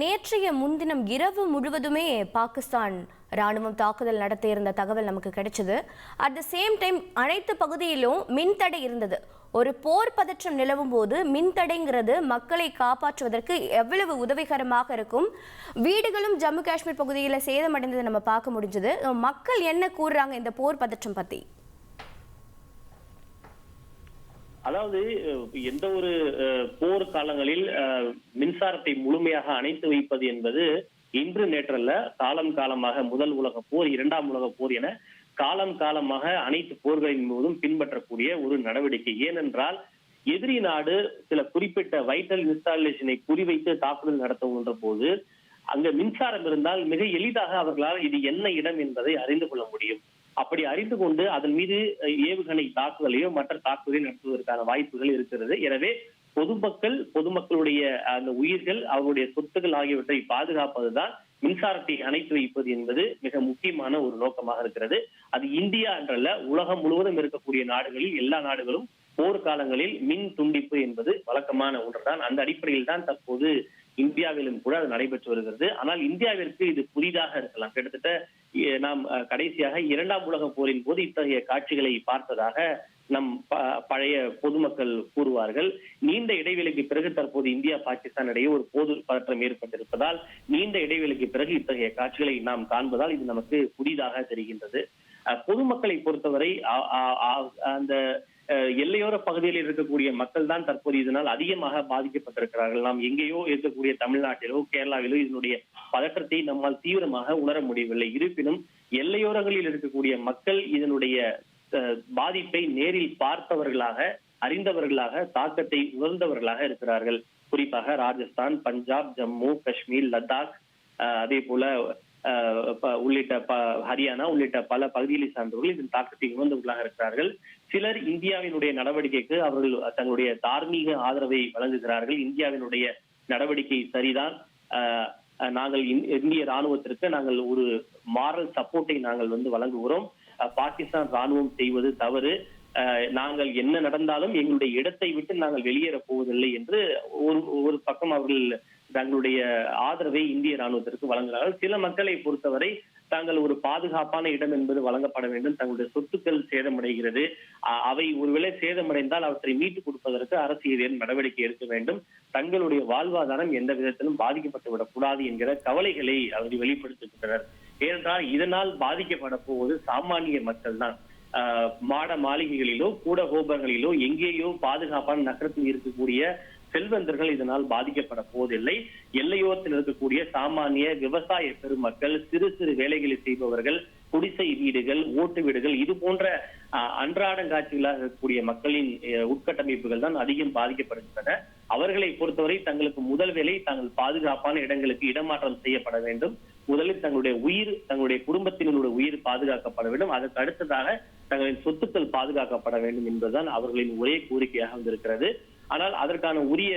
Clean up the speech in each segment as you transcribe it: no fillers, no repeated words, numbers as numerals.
நேற்றைய முன்தினம் இரவு முழுவதுமே பாகிஸ்தான் ராணுவம் தாக்குதல் நடத்தியிருந்த தகவல் நமக்கு கிடைச்சது. அட் த சேம் டைம் அனைத்து பகுதியிலும் மின்தடை இருந்தது. ஒரு போர் பதற்றம் நிலவும் போது மின்தடைங்கிறது மக்களை காப்பாற்றுவதற்கு எவ்வளவு உதவிகரமாக இருக்கும். வீடுகளும் ஜம்மு காஷ்மீர் பகுதியில் சேதமடைந்ததை நம்ம பார்க்க முடிஞ்சது. மக்கள் என்ன கூறுறாங்க இந்த போர் பதற்றம் பத்தி? அதாவது எந்த ஒரு போர் காலங்களில் மின்சாரத்தை முழுமையாக அணைத்து வைப்பது என்பது இன்று நேற்றல்ல, காலம் காலமாக முதல் உலக போர், இரண்டாம் உலக போர் என காலம் காலமாக அனைத்து போர்களின் போதும் பின்பற்றக்கூடிய ஒரு நடவடிக்கை. ஏனென்றால் எதிரி நாடு சில குறிப்பிட்ட வைட்டல் இன்ஸ்டாலேஷனை குறிவைத்து தாக்குதல் நடத்துகின்ற போது அங்க மின்சாரம் இருந்தால் மிக எளிதாக அவர்களால் இது என்ன இடம் என்பதை அறிந்து கொள்ள முடியும். அப்படி அறிந்து கொண்டு அதன் மீது ஏவுகணை தாக்குதலையோ மற்ற தாக்குதலை நடத்துவதற்கான வாய்ப்புகள் இருக்கிறது. எனவே பொதுமக்களுடைய அந்த உயிர்கள், அவருடைய சொத்துக்கள் ஆகியவற்றை பாதுகாப்பதுதான் மின்சாரத்தை அணைத்து வைப்பது என்பது மிக முக்கியமான ஒரு நோக்கமாக இருக்கிறது. அது இந்தியா என்றல்ல, உலகம் முழுவதும் இருக்கக்கூடிய நாடுகளில் எல்லா நாடுகளும் போர்க்காலங்களில் மின் துண்டிப்பு என்பது வழக்கமான ஒன்றுதான். அந்த அடிப்படையில் தான் தற்போது இந்தியாவிலும் கூட அது நடைபெற்று வருகிறது. ஆனால் இந்தியாவிற்கு இது புதிதாக இருக்கலாம். கிட்டத்தட்ட நாம் கடைசியாக இரண்டாம் உலக போரின் போது இத்தகைய காட்சிகளை பார்த்ததாக நம் பழைய பொதுமக்கள் கூறுவார்கள். நீண்ட இடைவெளிக்கு பிறகு தற்போது இந்தியா பாகிஸ்தான் இடையே ஒரு போர் பதற்றம் ஏற்பட்டிருப்பதால் நீண்ட இடைவெளிக்கு பிறகு இத்தகைய காட்சிகளை நாம் காண்பதால் இது நமக்கு புதிதாக தெரிகின்றது. பொதுமக்களை பொறுத்தவரை அந்த எல்லையோர பகுதியில் இருக்கக்கூடிய மக்கள் தான் தற்போது இதனால் அதிகமாக பாதிக்கப்பட்டிருக்கிறார்கள். நாம் எங்கேயோ இருக்கக்கூடிய தமிழ்நாட்டிலோ கேரளாவிலோ இதனுடைய பதற்றத்தை நம்மால் தீவிரமாக உணர முடியவில்லை. இருப்பினும் எல்லையோரங்களில் இருக்கக்கூடிய மக்கள் இதனுடைய பாதிப்பை நேரில் பார்த்தவர்களாக, அறிந்தவர்களாக, தாக்கத்தை உணர்ந்தவர்களாக இருக்கிறார்கள். குறிப்பாக ராஜஸ்தான், பஞ்சாப், ஜம்மு காஷ்மீர், லடாக், அதே போல உள்ளிட்ட ஹரியானா உள்ளிட்ட பல பகுதிகளை சார்ந்தவர்கள் இதன் தாக்கத்தை உணர்ந்தவர்களாக இருக்கிறார்கள். சிலர் இந்தியாவினுடைய நடவடிக்கைக்கு அவர்கள் தங்களுடைய தார்மீக ஆதரவை வழங்குகிறார்கள். இந்தியாவினுடைய நடவடிக்கை சரிதான், நாங்கள் இந்திய ராணுவத்திற்கு நாங்கள் ஒரு மாரல் சப்போர்ட்டை நாங்கள் வழங்குகிறோம், பாகிஸ்தான் ராணுவம் செய்வது தவறு, நாங்கள் என்ன நடந்தாலும் எங்களுடைய இடத்தை விட்டு நாங்கள் வெளியேற போவதில்லை என்று ஒரு பக்கம் அவர்கள் தங்களுடைய ஆதரவை இந்திய ராணுவத்திற்கு வழங்குகிறார்கள். சில மக்களை பொறுத்தவரை தாங்கள் ஒரு பாதுகாப்பான இடம் என்பது வழங்கப்பட வேண்டும், தங்களுடைய சொத்துக்கள் சேதமடைகிறது, அவை ஒருவேளை சேதமடைந்தால் அவற்றை மீட்டுக் கொடுப்பதற்கு அரசு நடவடிக்கை எடுக்க வேண்டும், தங்களுடைய வாழ்வாதாரம் எந்த விதத்திலும் பாதிக்கப்பட்டு விடக்கூடாது என்கிற கவலைகளை அவர்கள் வெளிப்படுத்துகின்றனர். ஏனென்றால் இதனால் பாதிக்கப்பட போவது சாமானிய மக்கள் தான். மாட மாளிகைகளிலோ கூட கோபுரங்களிலோ எங்கேயோ பாதுகாப்பான நகரத்தில் இருக்கக்கூடிய செல்வந்தர்கள் இதனால் பாதிக்கப்பட போவதில்லை. எல்லையோரத்தில் இருக்கக்கூடிய சாமானிய விவசாய பெருமக்கள், சிறு சிறு வேலைகளை செய்பவர்கள், குடிசை வீடுகள், ஓட்டு வீடுகள், இது போன்ற அன்றாடங்காட்சிகளாக இருக்கக்கூடிய மக்களின் உட்கட்டமைப்புகள் தான் அதிகம் பாதிக்கப்படுகின்றன. அவர்களை பொறுத்தவரை தங்களுக்கு முதல் வேலை தாங்கள் பாதுகாப்பான இடங்களுக்கு இடமாற்றம் செய்யப்பட வேண்டும். முதலில் தங்களுடைய உயிர், தங்களுடைய குடும்பத்தினருடைய உயிர் பாதுகாக்கப்பட வேண்டும். அதற்கு அடுத்ததாக தங்களின் சொத்துக்கள் பாதுகாக்கப்பட வேண்டும் என்பதுதான் அவர்களின் ஒரே கோரிக்கையாக வந்திருக்கிறது. ஆனால் அதற்கான உரிய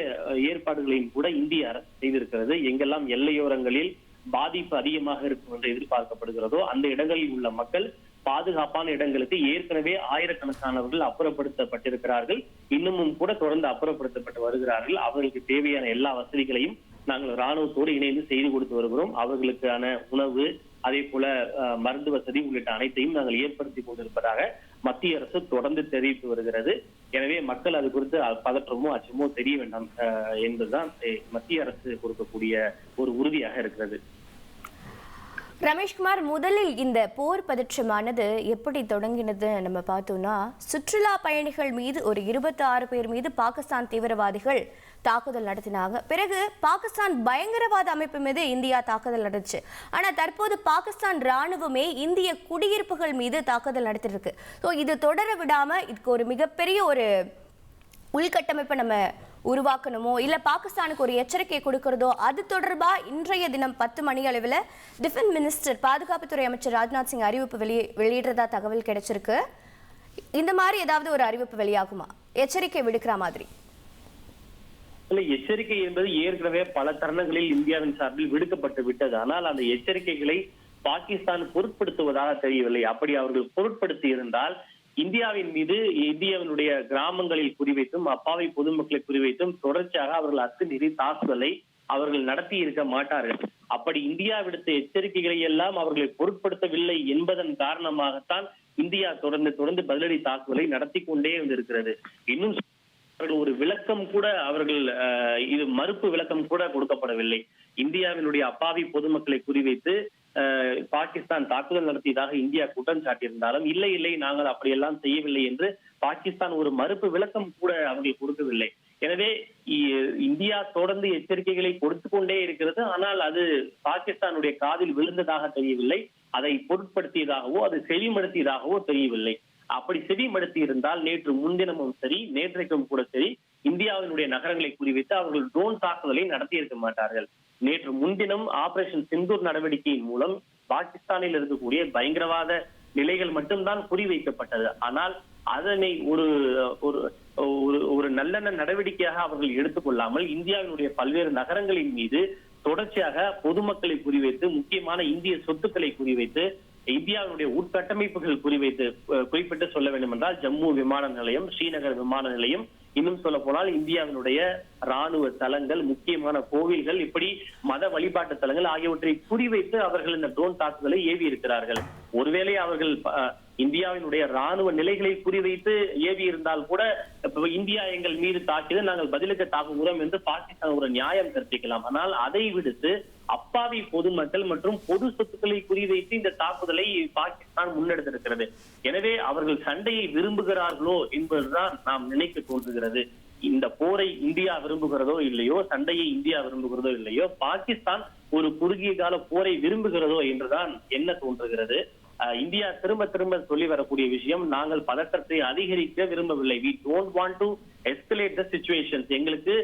ஏற்பாடுகளையும் கூட இந்திய அரசு செய்திருக்கிறது. எங்கெல்லாம் எல்லையோரங்களில் பாதிப்பு அதிகமாக இருக்கும் என்று எதிர்பார்க்கப்படுகிறதோ அந்த இடங்களில் உள்ள மக்கள் பாதுகாப்பான இடங்களுக்கு ஏற்கனவே ஆயிரக்கணக்கானவர்கள் அப்புறப்படுத்தப்பட்டிருக்கிறார்கள். இன்னமும் கூட தொடர்ந்து அப்புறப்படுத்தப்பட்டு வருகிறார்கள். அவர்களுக்கு தேவையான எல்லா வசதிகளையும் நாங்கள் ராணுவத்தோடு இணைந்து செய்து கொடுத்து வருகிறோம். அவர்களுக்கான உணவு, அதே போல மருந்து வசதி உள்ளிட்ட அனைத்தையும் நாங்கள் ஏற்படுத்தி கொண்டிருப்பதாக மத்திய அரசு தொடர்ந்து தெரிவித்து வருகிறது. எனவே மக்கள் அது குறித்து பதற்றமோ அச்சமோ தெரிய வேண்டாம் என்பதுதான் மத்திய அரசு கொடுக்கக்கூடிய ஒரு உறுதியாக இருக்கிறது. ரமேஷ்குமார், முதலில் இந்த போர் பதற்றமானது எப்படி தொடங்கினது நம்ம பார்த்தோம்னா, சுற்றுலா பயணிகள் மீது ஒரு 26 பேர் மீது பாகிஸ்தான் தீவிரவாதிகள் தாக்குதல் நடத்தினாங்க. பிறகு பாகிஸ்தான் பயங்கரவாத அமைப்பு மீது இந்தியா தாக்குதல் நடந்துச்சு. ஆனால் தற்போது பாகிஸ்தான் ராணுவமே இந்திய குடியிருப்புகள் மீது தாக்குதல் நடத்திருக்கு. ஸோ இது தொடர விடாமல் இதுக்கு ஒரு மிகப்பெரிய ஒரு உள்கட்டமைப்பை நம்ம உருவாக்கணுமோ இல்லை பாகிஸ்தானுக்கு ஒரு எச்சரிக்கை கொடுக்கிறதோ அது தொடர்பாக இன்றைய தினம் 10 மணி அளவில் டிஃபென்ஸ் மினிஸ்டர், பாதுகாப்புத்துறை அமைச்சர் ராஜ்நாத் சிங் அறிவிப்பு வெளியிடுறதா தகவல் கிடைச்சிருக்கு. இந்த மாதிரி ஏதாவது ஒரு அறிவிப்பு வெளியாகுமா, எச்சரிக்கை விடுக்கிற மாதிரி? இல்லை, எச்சரிக்கை என்பது ஏற்கனவே பல தருணங்களில் இந்தியாவின் சார்பில் விடுக்கப்பட்டு விட்டது. ஆனால் அந்த எச்சரிக்கைகளை பாகிஸ்தான் பொருட்படுத்துவதாக தெரியவில்லை. அப்படி அவர்கள் பொருட்படுத்தி இருந்தால் இந்தியாவின் மீது, இந்தியாவினுடைய கிராமங்களில் குறிவைத்தும் அப்பாவி பொதுமக்களை குறிவைத்தும் தொடர்ச்சியாக அவர்கள் அத்துமீறி தாக்குதலை அவர்கள் நடத்தி இருக்க மாட்டார்கள். அப்படி இந்தியா விடுத்த எச்சரிக்கைகளை எல்லாம் அவர்களை பொருட்படுத்தவில்லை என்பதன் காரணமாகத்தான் இந்தியா தொடர்ந்து பதிலடி தாக்குதலை நடத்தி கொண்டே இருக்கிறது. இன்னும் ஒரு விளக்கம் கூட அவர்கள் இது மறுப்பு விளக்கம் கூட கொடுக்கப்படவில்லை. இந்தியாவினுடைய அப்பாவி பொதுமக்களை குறிவைத்து பாகிஸ்தான் தாக்குதல் நடத்தியதாக இந்தியா குற்றம் சாட்டியிருந்தாலும் இல்லை நாங்கள் அப்படியெல்லாம் செய்யவில்லை என்று பாகிஸ்தான் ஒரு மறுப்பு விளக்கம் கூட அவர்கள் கொடுக்கவில்லை. எனவே இந்தியா தொடர்ந்து எச்சரிக்கைகளை கொடுத்து கொண்டே இருக்கிறது. ஆனால் அது பாகிஸ்தானுடைய காதில் விழுந்ததாக தெரியவில்லை, அதை பொருட்படுத்தியதாகவோ அது செவிமடுத்தியதாகவோ தெரியவில்லை. அப்படி செவிமடுத்தி இருந்தால் நேற்று முன்தினமும் சரி நேற்றைக்கும் கூட சரி இந்தியாவினுடைய நகரங்களை குறிவைத்து அவர்கள் ட்ரோன் தாக்குதலை நடத்தியிருக்க மாட்டார்கள். நேற்று முன்தினம் ஆபரேஷன் சிந்தூர் நடவடிக்கையின் மூலம் பாகிஸ்தானில் இருக்கக்கூடிய பயங்கரவாத நிலைகள் மட்டும்தான் குறிவைக்கப்பட்டது. ஆனால் அதனை ஒரு நல்லெண்ண நடவடிக்கையாக அவர்கள் எடுத்துக்கொள்ளாமல் இந்தியாவினுடைய பல்வேறு நகரங்களின் மீது தொடர்ச்சியாக பொதுமக்களை குறிவைத்து முக்கியமான இந்திய சொத்துக்களை குறிவைத்து இந்தியாவுடைய உட்கட்டமைப்புகள் குறிப்பிட்டு சொல்ல வேண்டும் என்றால் ஜம்மு விமான நிலையம், ஸ்ரீநகர் விமான நிலையம், இன்னும் சொல்ல போனால் இந்தியாவினுடைய ராணுவ தளங்கள், முக்கியமான கோவில்கள், இப்படி மத வழிபாட்டு தலங்கள் ஆகியவற்றை குறிவைத்து அவர்கள் இந்த ட்ரோன் தாக்குதலை ஏவி இருக்கிறார்கள். ஒருவேளை அவர்கள் இந்தியாவினுடைய ராணுவ நிலைகளை குறிவைத்து ஏவி இருந்தால் கூட இந்தியா எங்கள் மீது தாக்கியது, நாங்கள் பதிலுக்கு தாக்குகிறோம் என்று பாகிஸ்தான் ஒரு நியாயம் கற்பிக்கலாம். ஆனால் அதை விடுத்து அப்பாவி பொதுமக்கள் மற்றும் பொது சொத்துக்களை குறிவைத்து இந்த தாக்குதலை பாகிஸ்தான் முன்னெடுத்திருக்கிறது. எனவே அவர்கள் சண்டையை விரும்புகிறார்களோ என்பதுதான் நாம் நினைக்க தோன்றுகிறது. இந்த போரை இந்தியா விரும்புகிறதோ இல்லையோ, சண்டையை இந்தியா விரும்புகிறதோ இல்லையோ, பாகிஸ்தான் ஒரு குறுகிய கால போரை விரும்புகிறதோ என்றுதான் என்ன தோன்றுகிறது. இந்தியா திரும்ப சொல்லி வரக்கூடிய விஷயம், நாங்கள் பதற்றத்தை அதிகரிக்க விரும்பவில்லை. we don't want to escalate the situations. எங்களுக்கு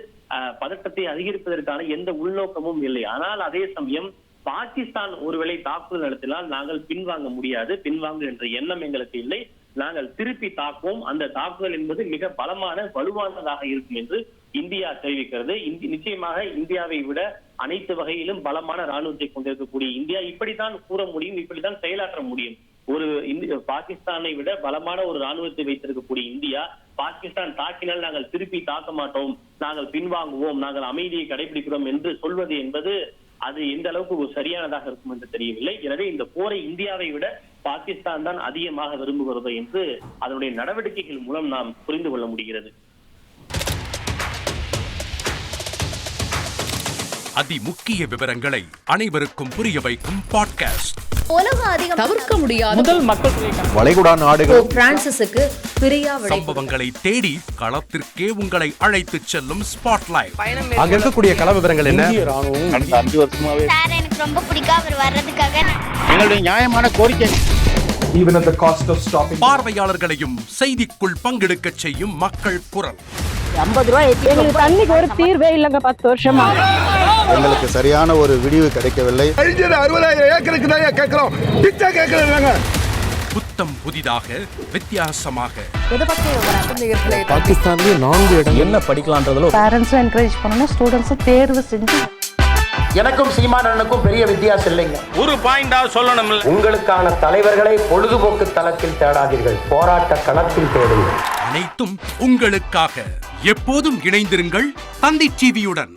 பதற்றத்தை அதிகரிப்பதற்கான எந்த உள்நோக்கமும் இல்லை. ஆனால் அதே சமயம் பாகிஸ்தான் ஒருவேளை தாக்குதல் நடத்தினால் நாங்கள் பின்வாங்க முடியாது, பின்வாங்க என்ற எண்ணம் எங்களுக்கு இல்லை. நாங்கள் திருப்பி தாக்குவோம். அந்த தாக்குதல் என்பது மிக பலமான வலுவானதாக இருக்கும் என்று இந்தியா தெரிவிக்கிறது. நிச்சயமாக இந்தியாவை விட அனைத்து வகையிலும் பலமான ராணுவத்தை கொண்டிருக்கக்கூடிய இந்தியா இப்படித்தான் கூற முடியும், இப்படித்தான் செயலாற்ற முடியும். ஒரு பாகிஸ்தானை விட பலமான ஒரு ராணுவத்தை வைத்திருக்கக்கூடிய இந்தியா பாகிஸ்தான் தாக்கினால் நாங்கள் திருப்பி தாக்க மாட்டோம், நாங்கள் பின்வாங்குவோம், நாங்கள் அமைதியை கடைபிடிக்கிறோம் என்று சொல்வது என்பது அது எந்த அளவுக்கு சரியானதாக இருக்கும் என்று தெரியவில்லை. எனவே இந்த போரை இந்தியாவை விட பாகிஸ்தான் தான் அதிகமாக விரும்புகிறதோ என்று அதனுடைய நடவடிக்கைகள் மூலம் நாம் புரிந்து கொள்ள முடிகிறது. அதி முக்கிய விவரங்களை அனைவருக்கும் புரிய வைக்கும் பாட்காஸ்ட். தவிர்க்க முடியாத முதல் மக்கள் வளைகுடா நாடுகள் பிரான்சிஸுக்கு பிரியா சம்பவங்களை தேடி களத்திற்கே உங்களை அழைத்து செல்லும் ஸ்பாட்லைட். அங்க இருக்கக்கூடிய கள விவரங்கள் என்ன? இந்திய ராணுவம் கடந்த 5 வருஷமாவே சார் எனக்கு ரொம்ப பிடிக்கும் அவர் வர்றதுக்காக. எங்களுடைய நியாயமான கோரிக்கை even at the cost of stopping பார்வையாளர்களையும் செய்திக்குள் பங்கெடுக்க செய்யும் மக்கள் குரல். 50 ரூபாய் எங்களுக்கு தண்ணிக்கு ஒரு தீர்வே இல்லங்க 10 வருஷமா. எங்களுக்கு சரியான ஒரு விடிவு கிடைக்கவில்லை. 60,000 ஏக்கருக்கு தான் கேக்குறோம், பிச்சை கேக்குறாங்க. புத்தம் புதிதாக வித்தியாசமாக பாகிஸ்தான்லயே 4 இடம் என்ன படிக்கலாம்ன்றதுல பேரண்ட்ஸும் என்கரேஜ் பண்ணணும், ஸ்டூடெண்ட்ஸும் தேர்வு செஞ்சு. எனக்கும் சீமானனுக்கும் பெரிய வித்தியாசம் இல்லைங்க. ஒரு பாயிண்டா சொல்லணும். உங்களுக்கான தலைவர்களை பொழுதுபோக்கு தளத்தில் தேடாதீர்கள், போராட்ட களத்தில் தேடுங்கள். அனைத்தும் உங்களுக்காக. எப்போதும் இணைந்திருங்கள் தந்தி டிவியுடன்.